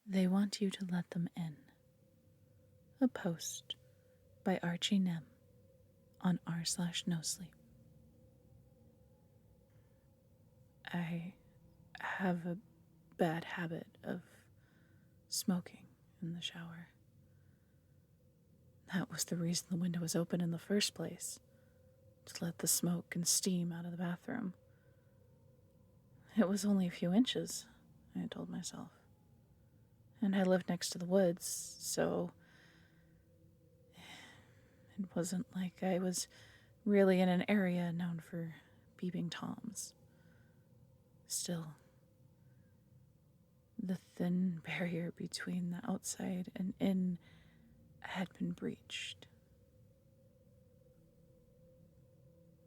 They Want You to Let Them In. A post by Archie Nem on r/nosleep. I have a bad habit of smoking in the shower. That was the reason the window was open in the first place, to let the smoke and steam out of the bathroom. It was only a few inches, I had told myself. And I lived next to the woods, so it wasn't like I was really in an area known for peeping Toms. Still, the thin barrier between the outside and in had been breached.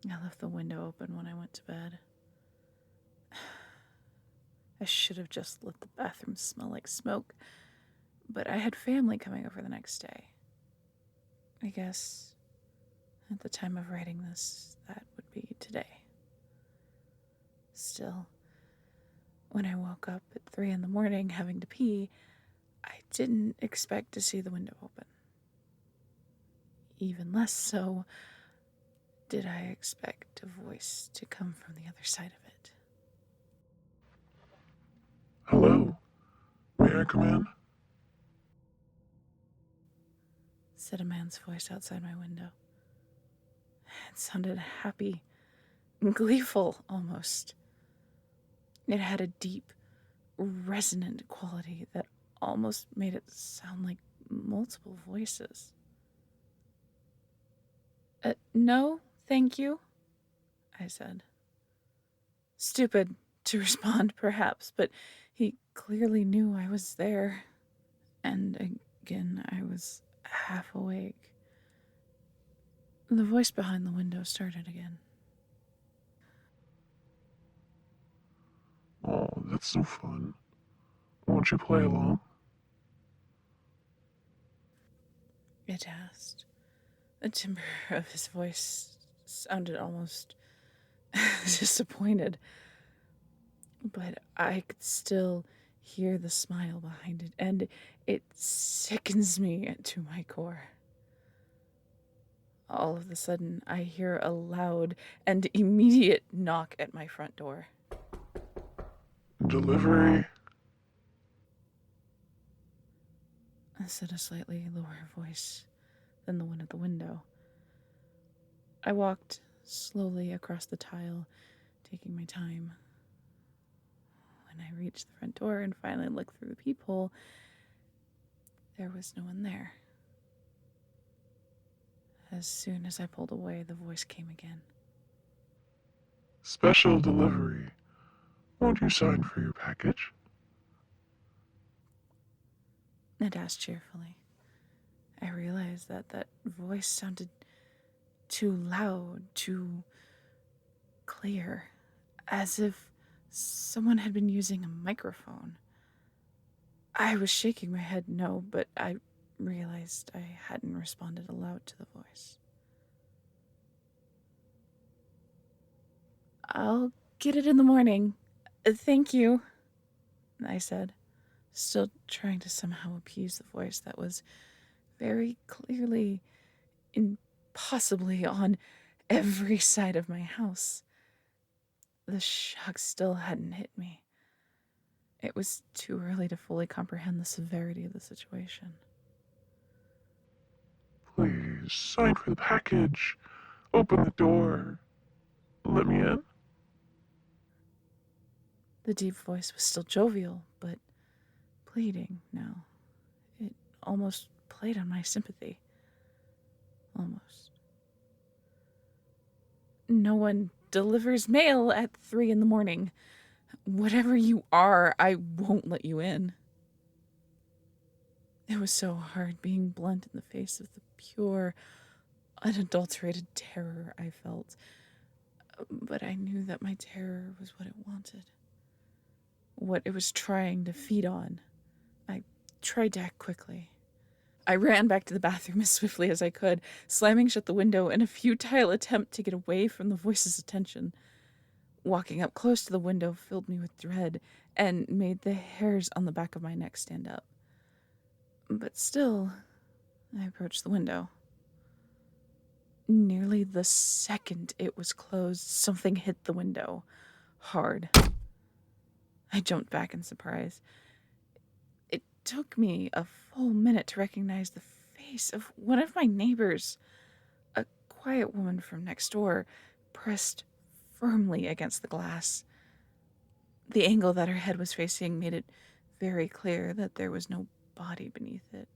I left the window open when I went to bed. I should have just let the bathroom smell like smoke, but I had family coming over the next day. I guess at the time of writing this, that would be today. Still, when I woke up at 3 a.m. having to pee, I didn't expect to see the window open. Even less so did I expect a voice to come from the other side of it. Hello, may I come in? Said a man's voice outside my window. It sounded happy, gleeful almost. It had a deep, resonant quality that almost made it sound like multiple voices. No, thank you, I said. Stupid to respond, perhaps, but he clearly knew I was there. And again, I was half awake. The voice behind the window started again. Oh, that's so fun. Won't you play along? It asked. The timbre of his voice sounded almost disappointed, but I could still hear the smile behind it, and it sickens me to my core. All of a sudden, I hear a loud and immediate knock at my front door. Delivery? Said a slightly lower voice than the one at the window. I walked slowly across the tile, taking my time. When I reached the front door and finally looked through the peephole, there was no one there. As soon as I pulled away, the voice came again. Special delivery. Won't you sign for your package? It asked cheerfully. I realized that voice sounded too loud, too clear, as if someone had been using a microphone. I was shaking my head no, but I realized I hadn't responded aloud to the voice. I'll get it in the morning. Thank you, I said, still trying to somehow appease the voice that was very clearly, impossibly on every side of my house. The shock still hadn't hit me. It was too early to fully comprehend the severity of the situation. Please, sign for the package. Open the door. Let me in. The deep voice was still jovial, but pleading now. It almost played on my sympathy. Almost. No one delivers mail at 3 a.m. Whatever you are, I won't let you in. It was so hard being blunt in the face of the pure, unadulterated terror I felt. But I knew that my terror was what it wanted. What it was trying to feed on. I tried to act quickly. I ran back to the bathroom as swiftly as I could, slamming shut the window in a futile attempt to get away from the voice's attention. Walking up close to the window filled me with dread and made the hairs on the back of my neck stand up. But still, I approached the window. Nearly the second it was closed, something hit the window. Hard. I jumped back in surprise. It took me a full minute to recognize the face of one of my neighbors, a quiet woman from next door, pressed firmly against the glass. The angle that her head was facing made it very clear that there was no body beneath it,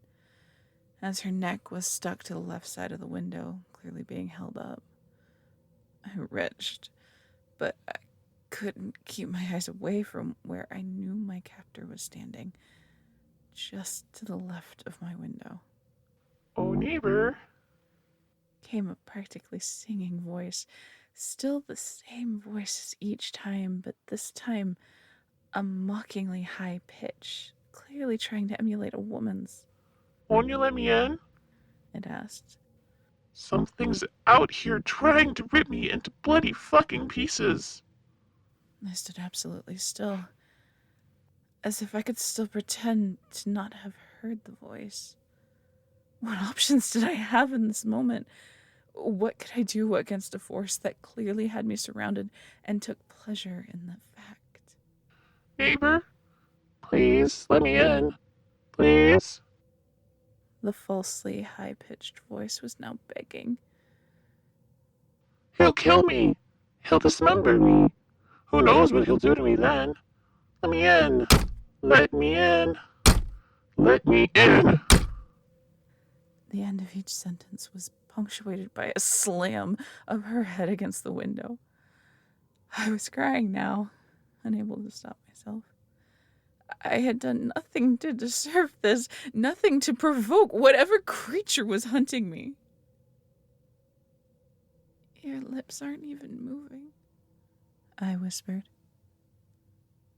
as her neck was stuck to the left side of the window, clearly being held up. I retched, but I couldn't keep my eyes away from where I knew my captor was standing, just to the left of my window. Oh, neighbor. Came a practically singing voice, still the same voice as each time, but this time a mockingly high pitch, clearly trying to emulate a woman's. Won't you let me in? It asked. Something's out here trying to rip me into bloody fucking pieces. I stood absolutely still, as if I could still pretend to not have heard the voice. What options did I have in this moment? What could I do against a force that clearly had me surrounded and took pleasure in the fact? Neighbor, please let me in. Please. The falsely high pitched voice was now begging. He'll kill me. He'll dismember me. Who knows what he'll do to me then? Let me in. Let me in. Let me in. The end of each sentence was punctuated by a slam of her head against the window. I was crying now, unable to stop myself. I had done nothing to deserve this, nothing to provoke whatever creature was hunting me. Your lips aren't even moving, I whispered.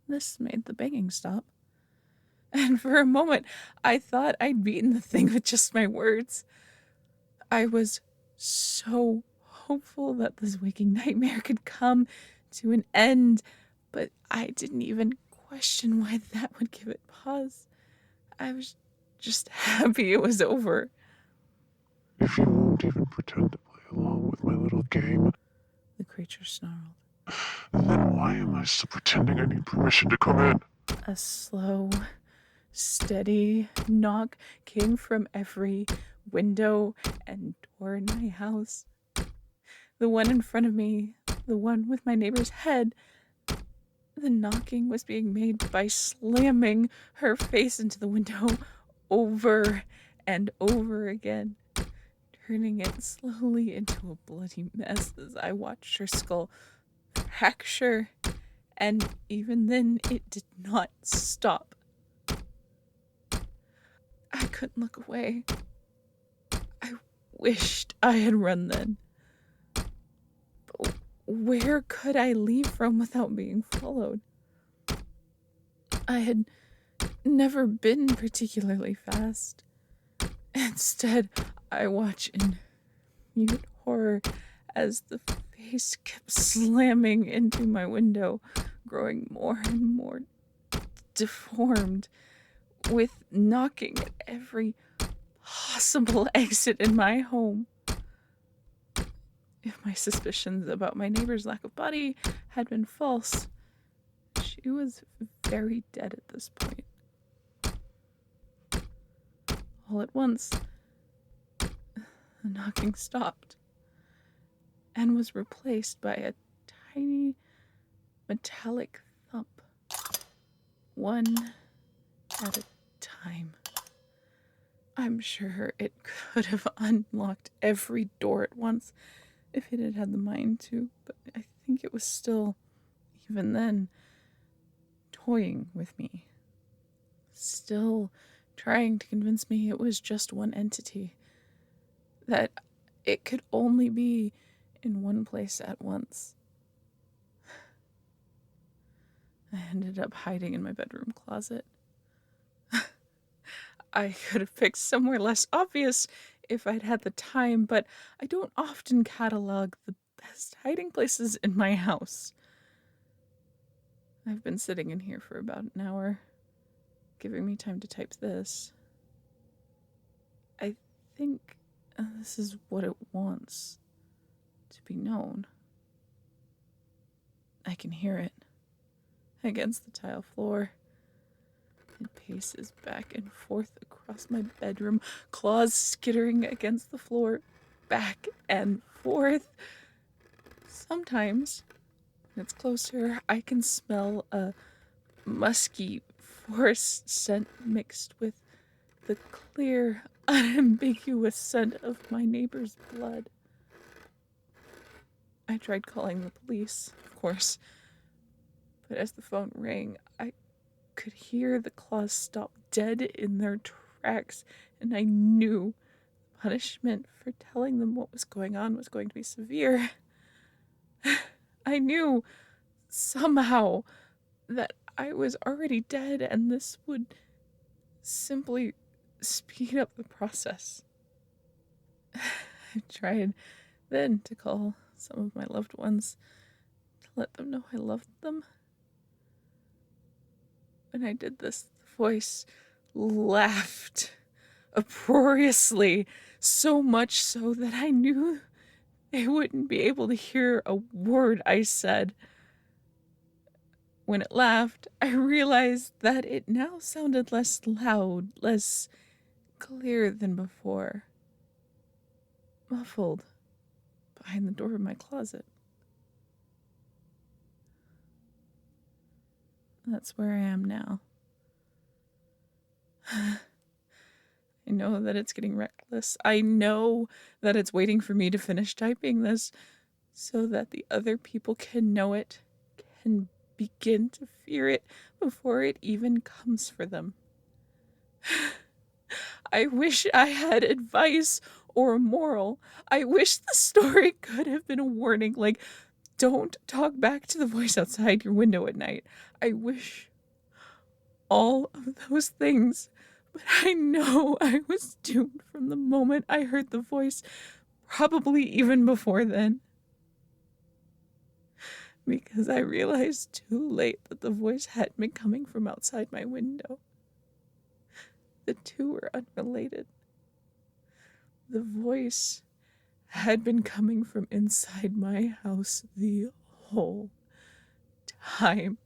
This made the begging stop. And for a moment, I thought I'd beaten the thing with just my words. I was so hopeful that this waking nightmare could come to an end, but I didn't even question why that would give it pause. I was just happy it was over. If you won't even pretend to play along with my little game, The creature snarled. then why am I still pretending I need permission to come in? A slow, steady knock came from every window and door in my house. The one in front of me, the one with my neighbor's head. The knocking was being made by slamming her face into the window over and over again, turning it slowly into a bloody mess as I watched her skull fracture, and even then it did not stop. I couldn't look away. I wished I had run then. But where could I leave from without being followed? I had never been particularly fast. Instead, I watched in mute horror as the face kept slamming into my window, growing more and more deformed, with knocking at every possible exit in my home. If my suspicions about my neighbor's lack of body had been false, she was very dead at this point. All at once, the knocking stopped and was replaced by a tiny metallic thump, one at a time. I'm sure it could have unlocked every door at once if it had had the mind to, but I think it was still, even then, toying with me. Still trying to convince me it was just one entity, that it could only be in one place at once. I ended up hiding in my bedroom closet. I could have picked somewhere less obvious if I'd had the time, but I don't often catalog the best hiding places in my house. I've been sitting in here for about an hour, giving me time to type this. I think this is what it wants to be known. I can hear it against the tile floor. It paces back and forth across my bedroom, claws skittering against the floor, back and forth. Sometimes, when it's closer, I can smell a musky forest scent mixed with the clear, unambiguous scent of my neighbor's blood. I tried calling the police, of course, but as the phone rang, I could hear the claws stop dead in their tracks, and I knew punishment for telling them what was going on was going to be severe. I knew somehow that I was already dead, and this would simply speed up the process. I tried then to call some of my loved ones to let them know I loved them. When I did this, the voice laughed uproariously, so much so that I knew they wouldn't be able to hear a word I said. When it laughed, I realized that it now sounded less loud, less clear than before, muffled behind the door of my closet. That's where I am now. I know that it's getting reckless. I know that it's waiting for me to finish typing this so that the other people can know it, can begin to fear it before it even comes for them. I wish I had advice or a moral. I wish the story could have been a warning, like, don't talk back to the voice outside your window at night. I wish all of those things, but I know I was doomed from the moment I heard the voice, probably even before then. Because I realized too late that the voice had been coming from outside my window. The two were unrelated. The voice had been coming from inside my house the whole time.